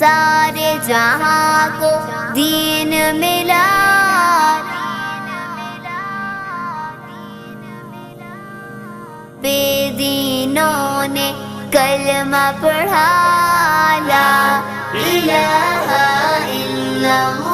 सारे जहां को दीन मिला। बेदीनों ने कलमा पढ़ा, ला इलाहा इल्लल्लाह